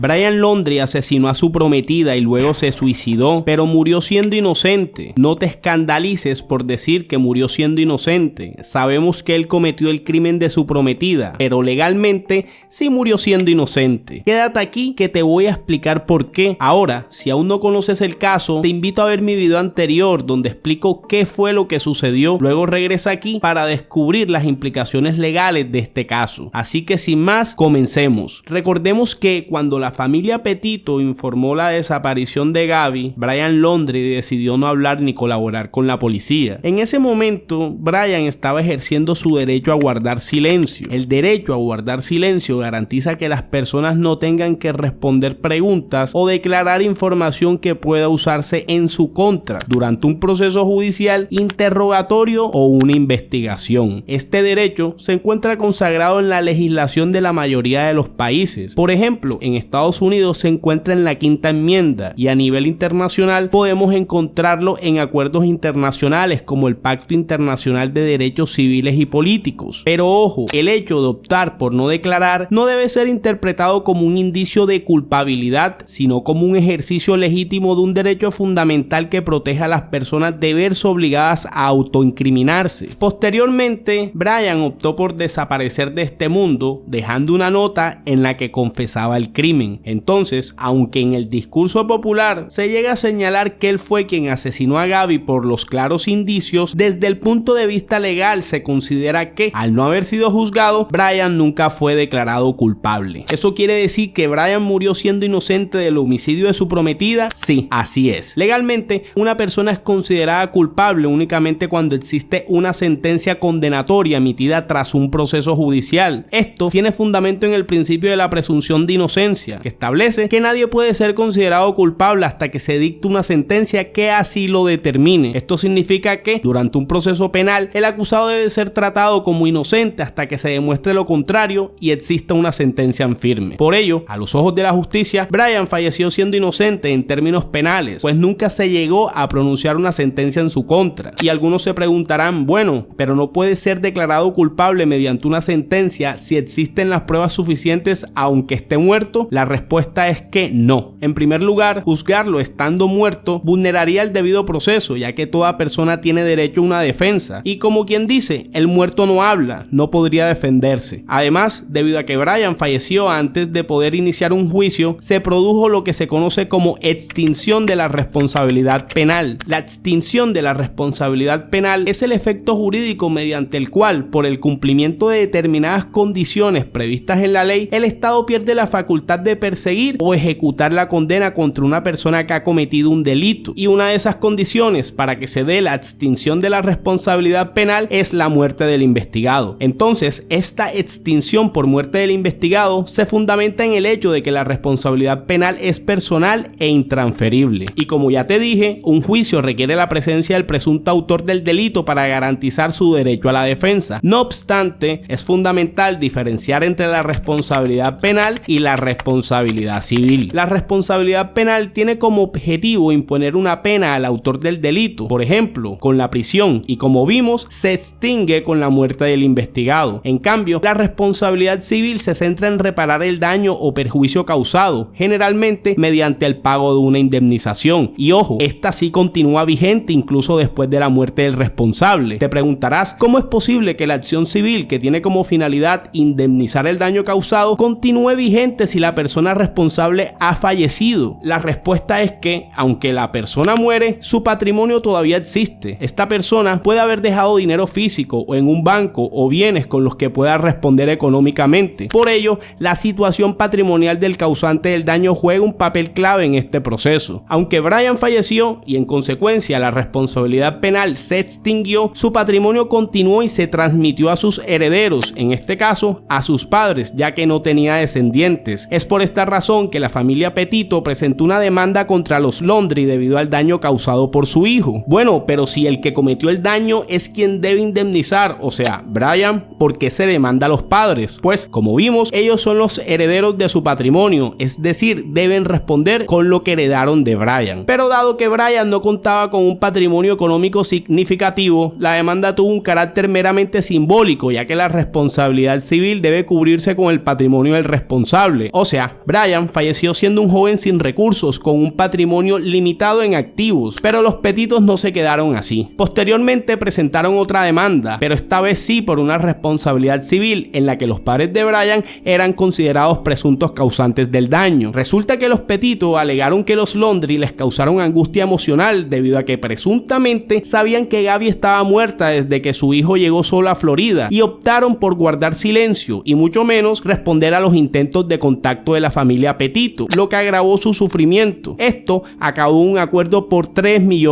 Brian Laundrie asesinó a su prometida y luego se suicidó, pero murió siendo inocente. No te escandalices por decir que murió siendo inocente. Sabemos que él cometió el crimen de su prometida, pero legalmente sí murió siendo inocente. Quédate aquí que te voy a explicar por qué. Ahora, si aún no conoces el caso, te invito a ver mi video anterior donde explico qué fue lo que sucedió. Luego regresa aquí para descubrir las implicaciones legales de este caso. Así que sin más, comencemos. Recordemos que cuando la familia Petito informó la desaparición de Gaby, Brian Laundrie decidió no hablar ni colaborar con la policía. En ese momento, Brian estaba ejerciendo su derecho a guardar silencio. El derecho a guardar silencio garantiza que las personas no tengan que responder preguntas o declarar información que pueda usarse en su contra durante un proceso judicial, interrogatorio o una investigación. Este derecho se encuentra consagrado en la legislación de la mayoría de los países. Por ejemplo, en Estados Unidos se encuentra en la Quinta Enmienda y a nivel internacional podemos encontrarlo en acuerdos internacionales como el Pacto Internacional de Derechos Civiles y Políticos. Pero ojo, el hecho de optar por no declarar no debe ser interpretado como un indicio de culpabilidad, sino como un ejercicio legítimo de un derecho fundamental que protege a las personas de verse obligadas a autoincriminarse. Posteriormente, Brian optó por desaparecer de este mundo, dejando una nota en la que confesaba el crimen. Entonces, aunque en el discurso popular se llega a señalar que él fue quien asesinó a Gaby por los claros indicios, desde el punto de vista legal se considera que, al no haber sido juzgado, Brian nunca fue declarado culpable. ¿Eso quiere decir que Brian murió siendo inocente del homicidio de su prometida? Sí, así es. Legalmente, una persona es considerada culpable únicamente cuando existe una sentencia condenatoria emitida tras un proceso judicial. Esto tiene fundamento en el principio de la presunción de inocencia, que establece que nadie puede ser considerado culpable hasta que se dicte una sentencia que así lo determine. Esto significa que, durante un proceso penal, el acusado debe ser tratado como inocente hasta que se demuestre lo contrario y exista una sentencia en firme. Por ello, a los ojos de la justicia, Brian falleció siendo inocente en términos penales, pues nunca se llegó a pronunciar una sentencia en su contra. Y algunos se preguntarán, bueno, pero no puede ser declarado culpable mediante una sentencia si existen las pruebas suficientes aunque esté muerto. La respuesta es que no. En primer lugar, juzgarlo estando muerto vulneraría el debido proceso, ya que toda persona tiene derecho a una defensa, y como quien dice, el muerto no habla, no podría defenderse. Además, debido a que Brian falleció antes de poder iniciar un juicio, se produjo lo que se conoce como extinción de la responsabilidad penal. La extinción de la responsabilidad penal es el efecto jurídico mediante el cual, por el cumplimiento de determinadas condiciones previstas en la ley, el Estado pierde la facultad de perseguir o ejecutar la condena contra una persona que ha cometido un delito. Y una de esas condiciones para que se dé la extinción de la responsabilidad penal es la muerte del investigado. Entonces, esta extinción por muerte del investigado se fundamenta en el hecho de que la responsabilidad penal es personal e intransferible. Y como ya te dije, un juicio requiere la presencia del presunto autor del delito para garantizar su derecho a la defensa. No obstante, es fundamental diferenciar entre la responsabilidad penal y la responsabilidad civil. La responsabilidad penal tiene como objetivo imponer una pena al autor del delito, por ejemplo, con la prisión, y como vimos, se extingue con la muerte del investigado. En cambio, la responsabilidad civil se centra en reparar el daño o perjuicio causado, generalmente mediante el pago de una indemnización. Y ojo, esta sí continúa vigente incluso después de la muerte del responsable. Te preguntarás, ¿cómo es posible que la acción civil, que tiene como finalidad indemnizar el daño causado, continúe vigente si la persona responsable ha fallecido? La respuesta es que, aunque la persona muere, su patrimonio todavía existe. Esta persona puede haber dejado dinero físico o en un banco o bienes con los que pueda responder económicamente. Por ello, la situación patrimonial del causante del daño juega un papel clave en este proceso. Aunque Brian falleció y en consecuencia la responsabilidad penal se extinguió, su patrimonio continuó y se transmitió a sus herederos, en este caso a sus padres, ya que no tenía descendientes. Es por esta razón que la familia Petito presentó una demanda contra los Laundrie debido al daño causado por su hijo. Bueno, pero si el que cometió el daño es quien debe indemnizar, o sea, Brian, ¿por qué se demanda a los padres? Pues, como vimos, ellos son los herederos de su patrimonio, es decir, deben responder con lo que heredaron de Brian. Pero dado que Brian no contaba con un patrimonio económico significativo, la demanda tuvo un carácter meramente simbólico, ya que la responsabilidad civil debe cubrirse con el patrimonio del responsable, o sea, historia, Brian falleció siendo un joven sin recursos con un patrimonio limitado en activos, pero los Petitos no se quedaron así. Posteriormente presentaron otra demanda, pero esta vez sí por una responsabilidad civil en la que los padres de Brian eran considerados presuntos causantes del daño. Resulta que los Petito alegaron que los Laundrie les causaron angustia emocional debido a que presuntamente sabían que Gabby estaba muerta desde que su hijo llegó solo a Florida y optaron por guardar silencio y mucho menos responder a los intentos de contacto de la familia Petito, lo que agravó su sufrimiento. Esto acabó en un acuerdo por $3 millones.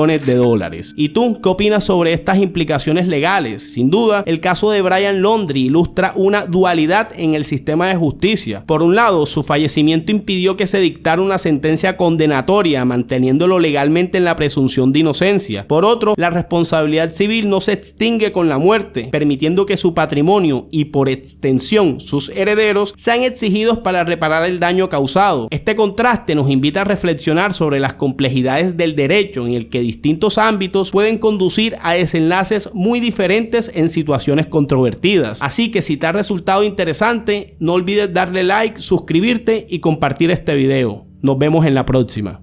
¿Y tú qué opinas sobre estas implicaciones legales? Sin duda, el caso de Brian Laundrie ilustra una dualidad en el sistema de justicia. Por un lado, su fallecimiento impidió que se dictara una sentencia condenatoria, manteniéndolo legalmente en la presunción de inocencia. Por otro, la responsabilidad civil no se extingue con la muerte, permitiendo que su patrimonio y por extensión sus herederos sean exigidos para reparar el daño causado. Este contraste nos invita a reflexionar sobre las complejidades del derecho, en el que distintos ámbitos pueden conducir a desenlaces muy diferentes en situaciones controvertidas. Así que si te ha resultado interesante, no olvides darle like, suscribirte y compartir este video. Nos vemos en la próxima.